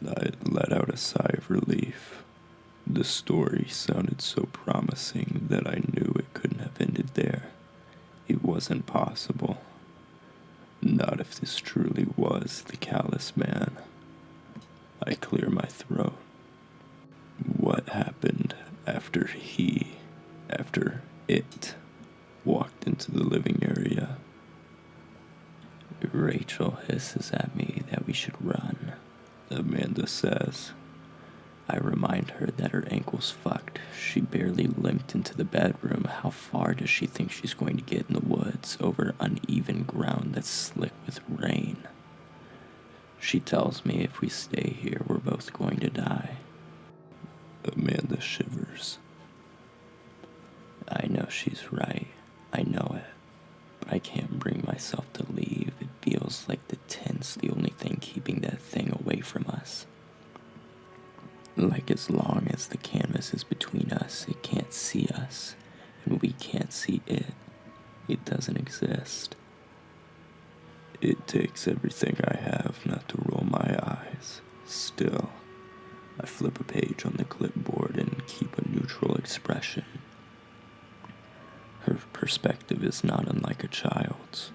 I let out a sigh of relief. The story sounded so promising that I knew it couldn't have ended there. It wasn't possible. Not if this truly was the callous man. I clear my throat. What happened after it, walked into the living area? Rachel hisses at me that we should run, Amanda says. I remind her that her ankle's fucked. She barely limped into the bedroom. How far does she think she's going to get in the woods over uneven ground that's slick with rain? She tells me if we stay here, we're both going to die. Amanda shivers. I know she's right. I know it. But I can't bring myself to leave. It feels like the tent's the only thing keeping that thing away from us. Like as long as the canvas is between us, it can't see us. And we can't see it. It doesn't exist. It takes everything I have not to roll my eyes. Still, I flip a page on the clipboard and keep a neutral expression. Her perspective is not unlike a child's.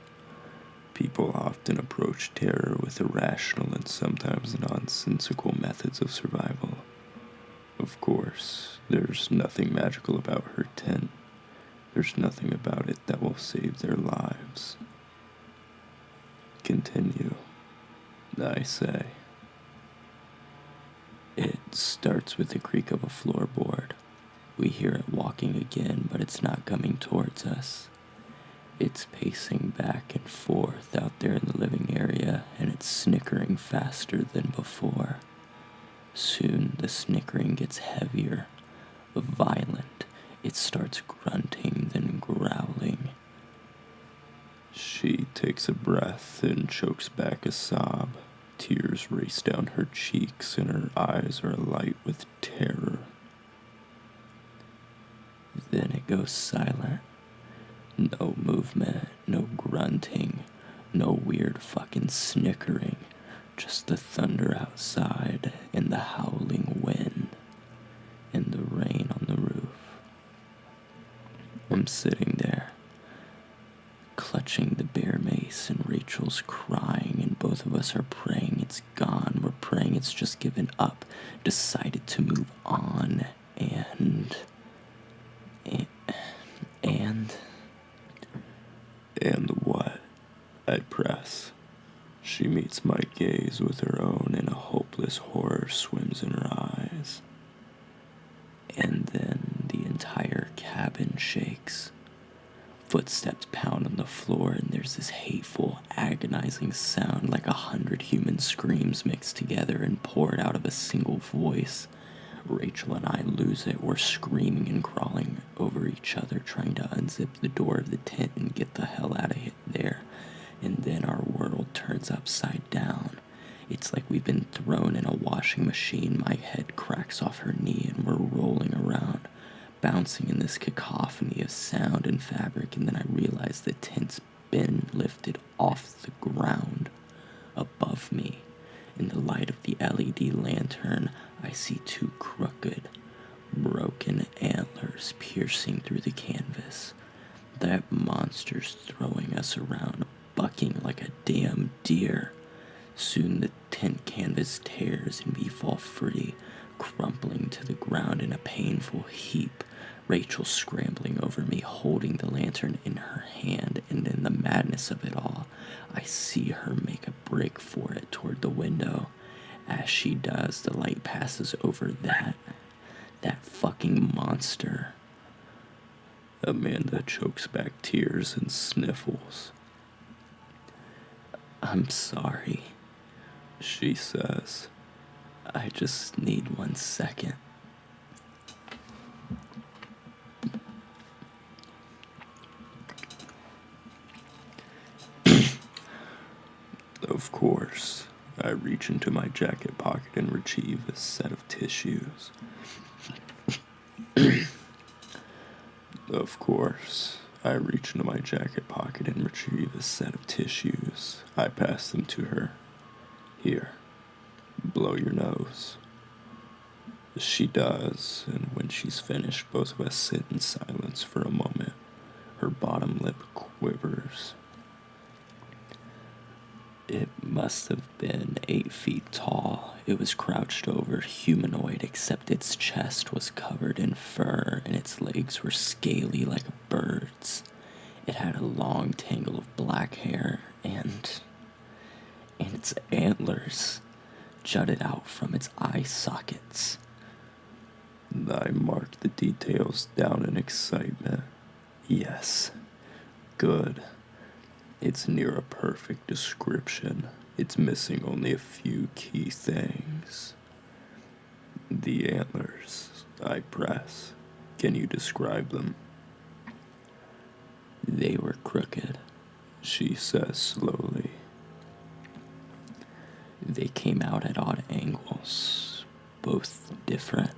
People often approach terror with irrational and sometimes nonsensical methods of survival. Of course, there's nothing magical about her tent. There's nothing about it that will save their lives. Continue, I say. It starts with the creak of a floorboard. We hear it walking again, but it's not coming towards us. It's pacing back and forth out there in the living area, and it's snickering faster than before. Soon the snickering gets heavier, violent. It starts grunting, then growling. She takes a breath and chokes back a sob. Tears race down her cheeks and her eyes are alight with terror. Then it goes silent. No movement, no grunting, no weird fucking snickering. Just the thunder outside and the howling wind and the rain on the roof. I'm sitting there, clutching the bare mace, and Rachel's crying, and both of us are praying it's gone. We're praying it's just given up, decided to move on, and what? I press. She meets my gaze with her own, and a hopeless horror swims in her eyes. And then the entire cabin shakes. Footsteps pound on the floor, and there's this hateful, agonizing sound like 100 human screams mixed together and poured out of a single voice. Rachel and I lose it. We're screaming and crawling over each other, trying to unzip the door of the tent and get the hell out of there. And then our world turns upside down. It's like we've been thrown in a washing machine. My head cracks off her knee, and we're rolling around, bouncing in this cacophony of sound and fabric. And then I realize the tent's been lifted off the ground above me. In the light of the LED lantern, I see two crooked, broken antlers piercing through the canvas. That monster's throwing us around, bucking like a damn deer. Soon the tent canvas tears and we fall free, crumpling to the ground in a painful heap. Rachel scrambling over me, holding the lantern in her hand, and in the madness of it all, I see her make a break for it toward the window. As she does, the light passes over that fucking monster. Amanda chokes back tears and sniffles. I'm sorry, she says. I just need 1 second. Of course, I reach into my jacket pocket and retrieve a set of tissues. Of course, I reach into my jacket pocket and retrieve a set of tissues. I pass them to her. Here, Blow your nose. She does, and when she's finished, both of us sit in silence for a moment. Her bottom lip quivers. It must have been 8 feet tall. It was crouched over, humanoid, except its chest was covered in fur and its legs were scaly like a bird's. It had a long tangle of black hair and its antlers jutted out from its eye sockets. I marked the details down in excitement. Yes, good. It's near a perfect description. It's missing only a few key things. The antlers, I press. Can you describe them? They were crooked, she says slowly. They came out at odd angles, both different,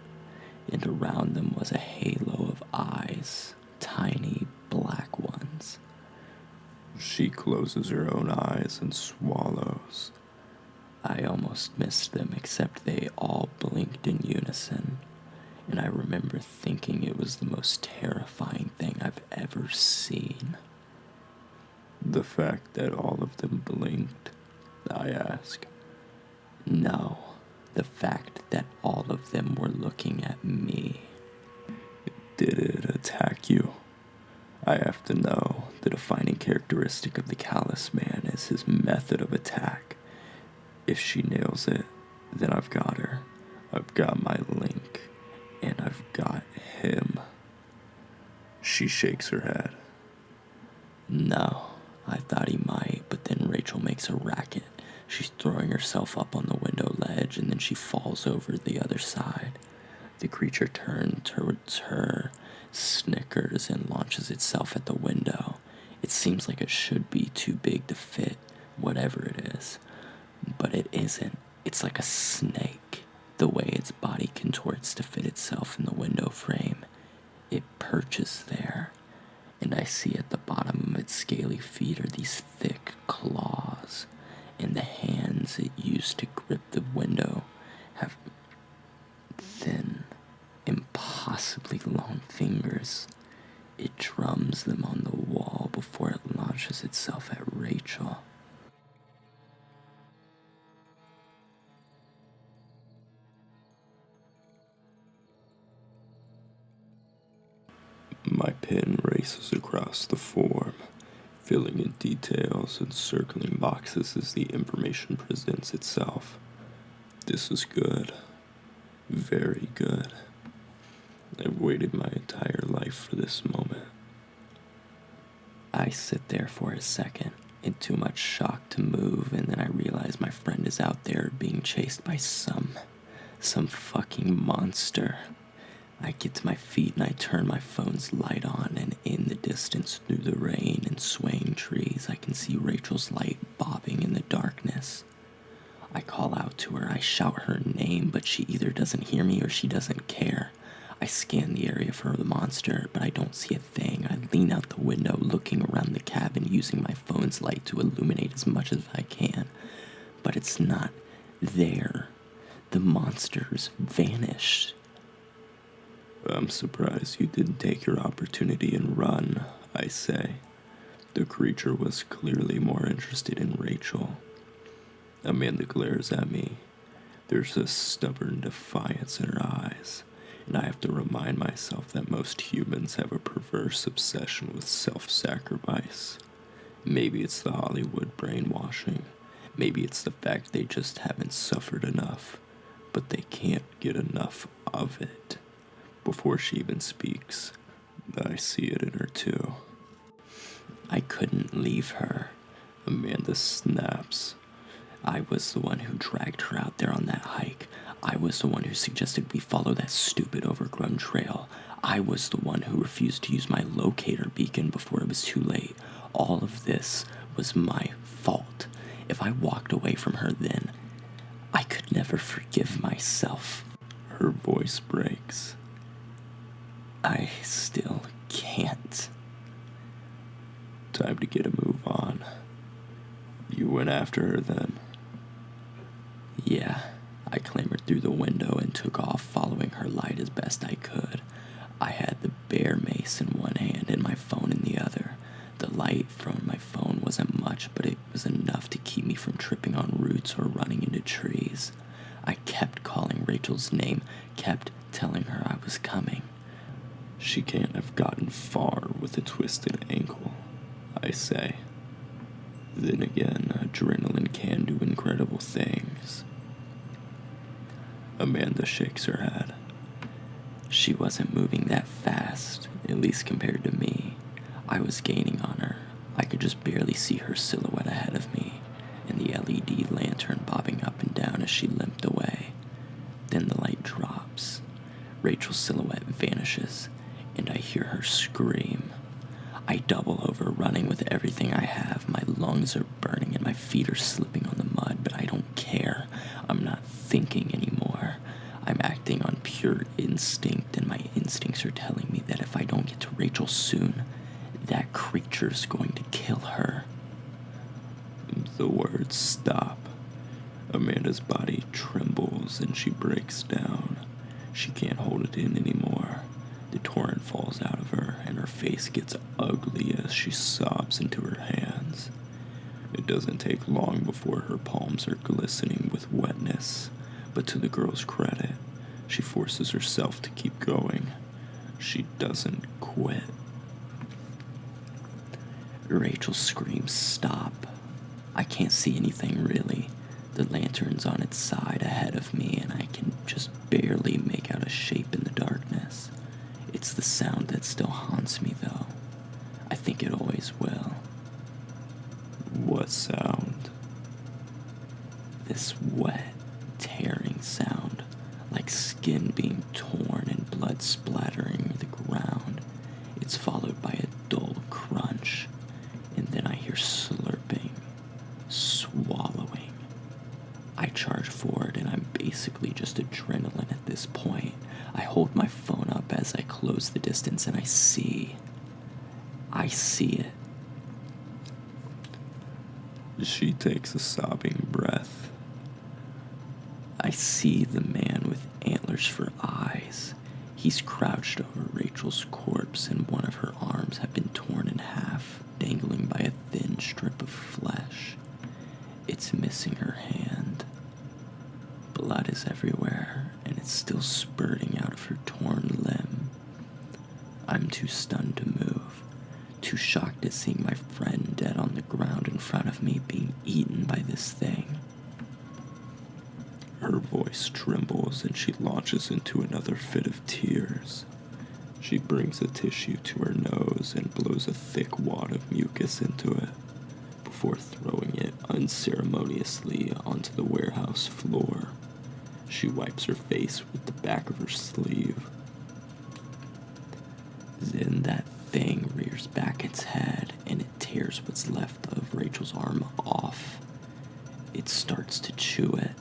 and around them was a halo of eyes, tiny black ones. She closes her own eyes and swallows. I almost missed them, except they all blinked in unison, and I remember thinking it was the most terrifying thing I've ever seen. The fact that all of them blinked, I ask. No, the fact that all of them were looking at me. Did it attack you? I have to know. The defining characteristic of the callous man is his method of attack. If she nails it, then I've got her. I've got my link. And I've got him. She shakes her head. No, I thought he might, but then Rachel makes a racket. She's throwing herself up on the window ledge, and then she falls over the other side. The creature turns towards her, snickers, and launches itself at the window. It seems like it should be too big to fit, whatever it is. But it isn't. It's like a snake, the way its body contorts to fit itself in the window frame. It perches there, and I see at the bottom of its scaly feet are these thick claws, and the hands it used to grip the window have thin, impossibly long fingers. It drums them on the wall before it launches itself at Rachel. My pen races across the form, filling in details and circling boxes as the information presents itself. This is good. Very good. I've waited my entire life for this moment. I sit there for a second, in too much shock to move, and then I realize my friend is out there being chased by some fucking monster. I get to my feet and I turn my phone's light on, and in the distance through the rain and swaying trees, I can see Rachel's light bobbing in the darkness. I call out to her, I shout her name, but she either doesn't hear me or she doesn't care. I scan the area for the monster, but I don't see a thing. I lean out the window, looking around the cabin, using my phone's light to illuminate as much as I can. But it's not there. The monster's vanished. I'm surprised you didn't take your opportunity and run, I say. The creature was clearly more interested in Rachel. Amanda glares at me. There's a stubborn defiance in her eyes, and I have to remind myself that most humans have a perverse obsession with self-sacrifice. Maybe it's the Hollywood brainwashing. Maybe it's the fact they just haven't suffered enough, but they can't get enough of it. Before she even speaks, I see it in her too. I couldn't leave her. Amanda snaps. I was the one who dragged her out there on that hike. I was the one who suggested we follow that stupid overgrown trail. I was the one who refused to use my locator beacon before it was too late. All of this was my fault. If I walked away from her then, I could never forgive myself. Her voice breaks. I still can't. Time to get a move on. You went after her then? Yeah, through the window and took off, following her light as best I could. I had the bear mace in one hand and my phone in the other. The light from my phone wasn't much, but it was enough to keep me from tripping on roots or running into trees. I kept calling Rachel's name, kept telling her I was coming. She can't have gotten far with a twisted ankle, I say. Then again, adrenaline can do incredible things. Amanda shakes her head. She wasn't moving that fast, at least compared to me. I was gaining on her. I could just barely see her silhouette ahead of me, and the LED lantern bobbing up and down as she limped away. Then the light drops. Rachel's silhouette vanishes, and I hear her scream. I double over, running with everything I have. My lungs are burning and my feet are slipping on the mud, but I don't care. I'm not thinking anymore. I'm acting on pure instinct, and my instincts are telling me that if I don't get to Rachel soon, that creature's going to kill her. The words stop. Amanda's body trembles and she breaks down. She can't hold it in anymore. The torrent falls out of her, and her face gets ugly as she sobs into her hands. It doesn't take long before her palms are glistening with wetness, but to the girl's credit, she forces herself to keep going. She doesn't quit. Rachel's screams stop. I can't see anything really. The lantern's on its side ahead of me, and I can just barely make out a shape in the darkness. It's the sound that still haunts me, though. I think it always will. What sound? This wet, tearing sound, like skin being torn and blood splattering the ground. It's followed by a dull crunch, and then I hear slurping, swallowing. I charge forward, and I'm basically just adrenaline at this point. I hold my phone up as I close the distance, and I see it. She takes a sobbing breath. I see the man with antlers for eyes. He's crouched over Rachel's corpse, and one of her arms have been torn in half, dangling by a thin strip of flesh. It's missing her hand. Blood is everywhere, and it's still spurting out of her torn limb. I'm too stunned to move, too shocked at seeing my friend dead on the ground in front of me, being eaten by this thing. Her voice trembles and she launches into another fit of tears. She brings a tissue to her nose and blows a thick wad of mucus into it before throwing it unceremoniously onto the warehouse floor. She wipes her face with the back of her sleeve. Then that thing rears back its head and it tears what's left of Rachel's arm off. It starts to chew it.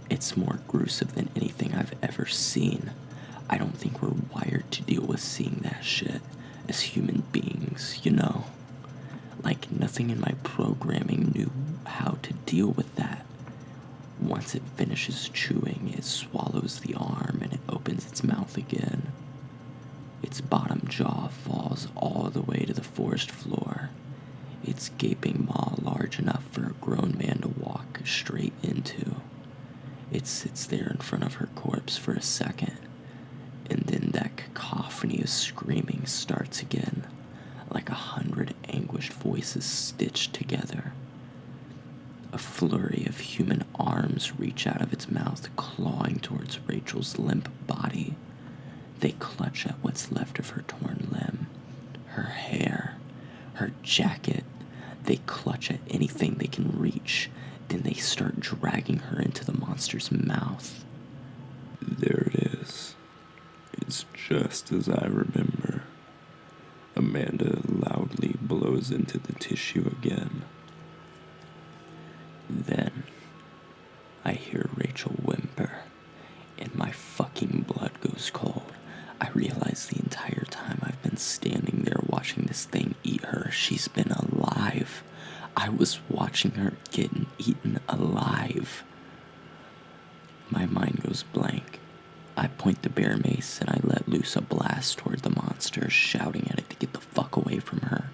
It's more gruesome than anything I've ever seen. I don't think we're wired to deal with seeing that shit as human beings, you know? Like, nothing in my programming knew how to deal with that. Once it finishes chewing, it swallows the arm and it opens its mouth again. Its bottom jaw falls all the way to the forest floor. Its gaping maw large enough for a grown man to walk straight into. It sits there in front of her corpse for a second, and then that cacophony of screaming starts again, like 100 anguished voices stitched together. A flurry of human arms reach out of its mouth, clawing towards Rachel's limp body. They clutch at what's left of her torn limb, her hair, her jacket. They clutch at anything they can reach. Then they start dragging her into the monster's mouth. There it is. It's just as I remember. Amanda loudly blows into the tissue again. Then I hear Rachel whimper, and my fucking blood goes cold. I realize the entire time I've been standing there watching this thing eat her, she's been alive. I was watching her getting eaten alive. My mind goes blank. I point the bear mace and I let loose a blast toward the monster, shouting at it to get the fuck away from her.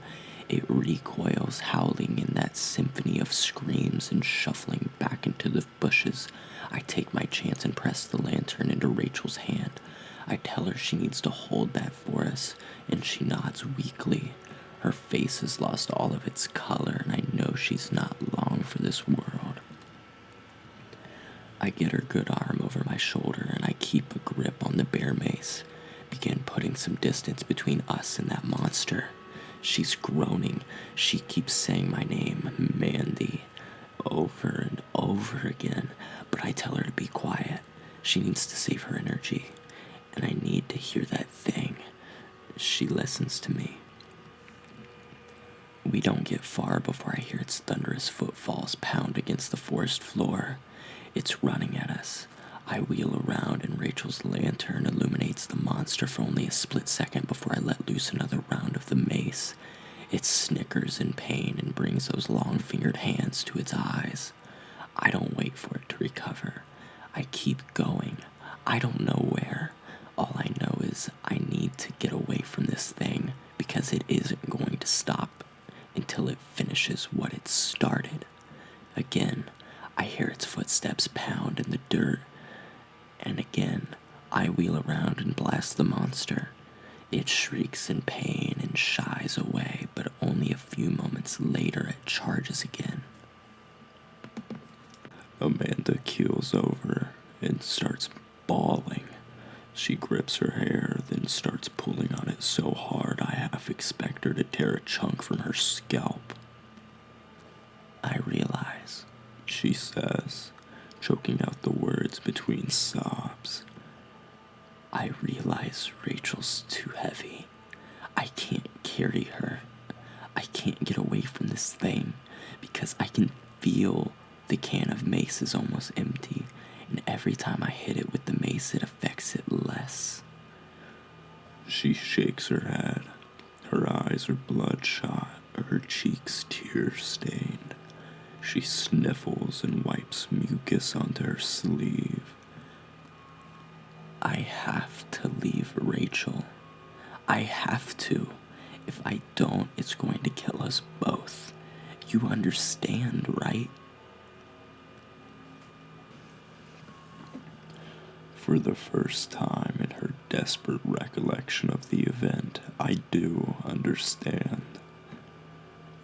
It recoils, howling in that symphony of screams and shuffling back into the bushes. I take my chance and press the lantern into Rachel's hand. I tell her she needs to hold that for us, and she nods weakly. Her face has lost all of its color, and I know she's not long for this world. I get her good arm over my shoulder, and I keep a grip on the bear mace. Begin putting some distance between us and that monster. She's groaning. She keeps saying my name, Mandy, over and over again, but I tell her to be quiet. She needs to save her energy, and I need to hear that thing. She listens to me. We don't get far before I hear its thunderous footfalls pound against the forest floor. It's running at us. I wheel around and Rachel's lantern illuminates the monster for only a split second before I let loose another round of the mace. It snickers in pain and brings those long-fingered hands to its eyes. I don't wait for it to recover. I keep going. I don't know where. All I know is I need to get away from this thing because it isn't going to stop until it finishes what it started. Again, I hear its footsteps pound in the dirt. And again, I wheel around and blast the monster. It shrieks in pain and shies away, but only a few moments later it charges again. Amanda keels over and starts bawling. She grips her hair, then starts pulling on it so hard I half expect her to tear a chunk from her scalp. I realize, she says, choking out the words between sobs. I realize Rachel's too heavy. I can't carry her. I can't get away from this thing because I can feel the can of mace is almost empty, and every time I hit it with the mace, it affects it less. She shakes her head. Her eyes are bloodshot, her cheeks tear-stained. She sniffles and wipes mucus onto her sleeve. I have to leave Rachel. I have to. If I don't, it's going to kill us both. You understand, right? For the first time in her desperate recollection of the event, I do understand.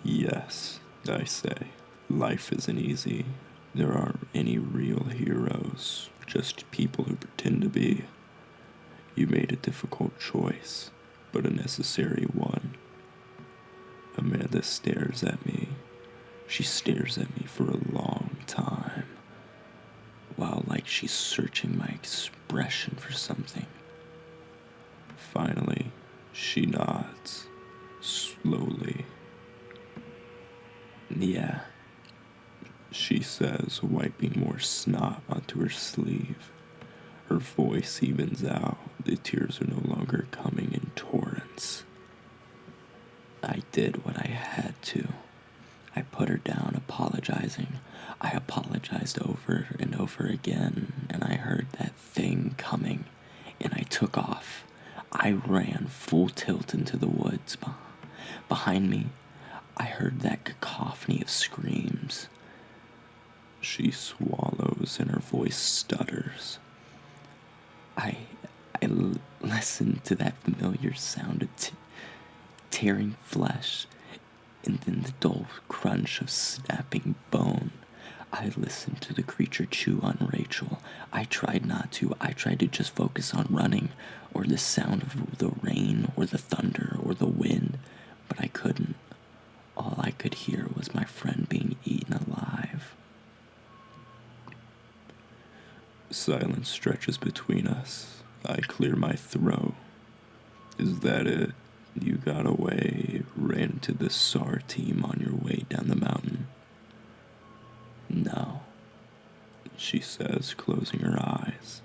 Yes, I say, life isn't easy. There aren't any real heroes, just people who pretend to be. You made a difficult choice, but a necessary one. Amanda stares at me. She stares at me for a long time, while like she's searching my expression for something. Finally, she nods, slowly. Yeah, she says, wiping more snot onto her sleeve. Her voice evens out. The tears are no longer coming in torrents. I did what I had to. I put her down, apologizing. I apologized over and over again, and I heard that thing coming, and I took off. I ran full tilt into the woods. Behind me, I heard that cacophony of screams. She swallows and her voice stutters. I listened to that familiar sound of tearing flesh, and then the dull crunch of snapping bone. I listened to the creature chew on Rachel. I tried not to. I tried to just focus on running, or the sound of the rain, or the thunder, or the wind, but I couldn't. All I could hear was my friend being eaten alive. Silence stretches between us. I clear my throat. Is that it? You got away, ran into the SAR team on your way down the mountain? No, she says, closing her eyes.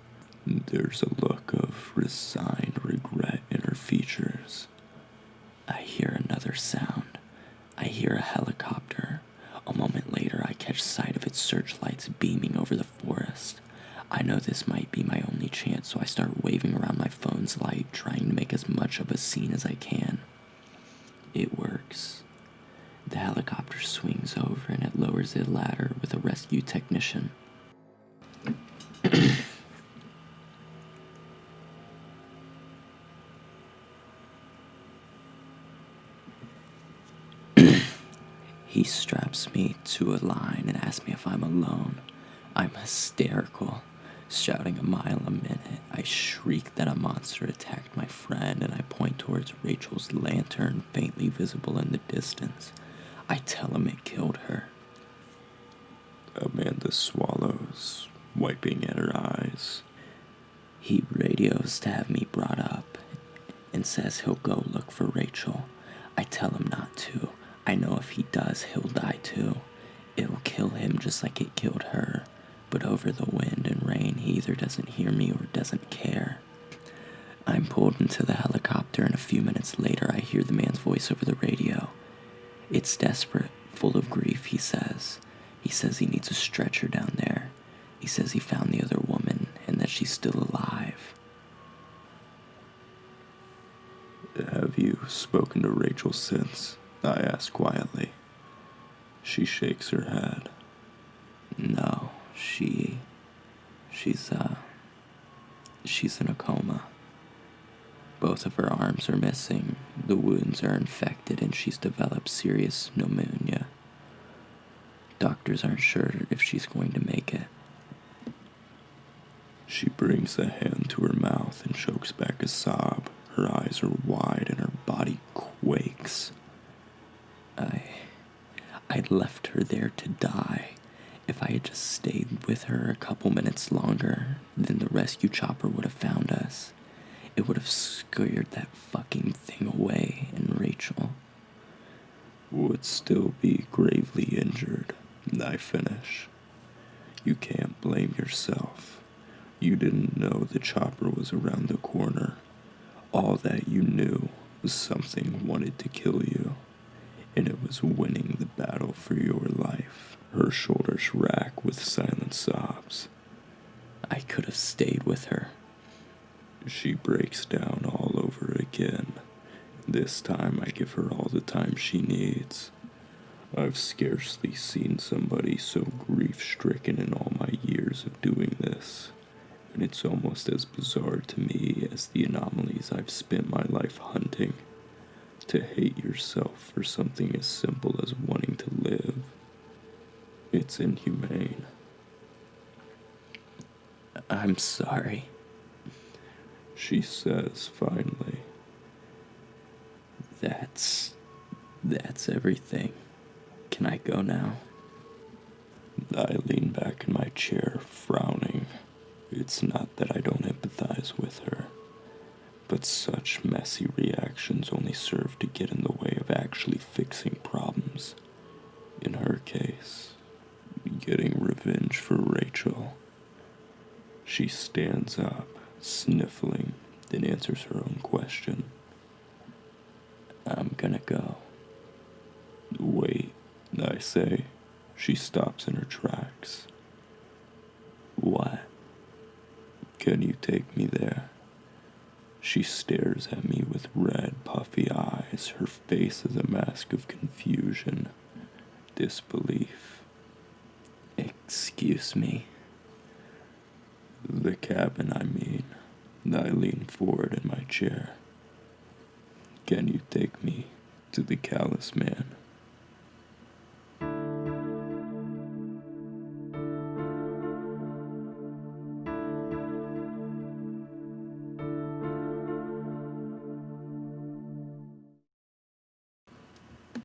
There's a look of resigned regret in her features. I hear another sound. I hear a helicopter. A moment later, I catch sight of its searchlights beaming over the forest. I know this might be my only chance, so I start waving around my phone's light, trying to make as much of a scene as I can. It works. The helicopter swings over and it lowers a ladder with a rescue technician. He straps me to a line and asks me if I'm alone. I'm hysterical, shouting a mile a minute. I shriek that a monster attacked my friend, and I point towards Rachel's lantern, faintly visible in the distance. I tell him it killed her. Amanda swallows, wiping at her eyes. He radios to have me brought up and says he'll go look for Rachel. I tell him not to. I know if he does, he'll die too. It'll kill him just like it killed her. But over the wind and rain, he either doesn't hear me or doesn't care. I'm pulled into the helicopter, and a few minutes later, I hear the man's voice over the radio. It's desperate, full of grief, he says. He says he needs a stretcher down there. He says he found the other woman and that she's still alive. Have you spoken to Rachel since? I ask quietly. She shakes her head. No, she's in a coma. Both of her arms are missing, the wounds are infected, and she's developed serious pneumonia. Doctors aren't sure if she's going to make it. She brings a hand to her mouth and chokes back a sob. Her eyes are wide and her body quakes. I'd left her there to die. If I had just stayed with her a couple minutes longer, then the rescue chopper would have found us. It would have scared that fucking thing away, and Rachel would still be gravely injured. I finish. You can't blame yourself. You didn't know the chopper was around the corner. All that you knew was something wanted to kill you, and it was winning the battle for your life. Her shoulders rack with silent sobs. I could have stayed with her. She breaks down all over again. This time I give her all the time she needs. I've scarcely seen somebody so grief-stricken in all my years of doing this, and it's almost as bizarre to me as the anomalies I've spent my life hunting. To hate yourself for something as simple as wanting to live. It's inhumane. I'm sorry, she says finally. That's everything. Can I go now? I lean back in my chair, frowning. It's not that I don't empathize with her, but such messy reactions only serve to get in the way of actually fixing problems. In her case, getting revenge for Rachel. She stands up, sniffling, then answers her own question. I'm gonna go. Wait, I say. She stops in her tracks. What? Can you take me there? She stares at me with red, puffy eyes. Her face is a mask of confusion, disbelief. Excuse me. The cabin, I mean. I lean forward in my chair. Can you take me to the callous man?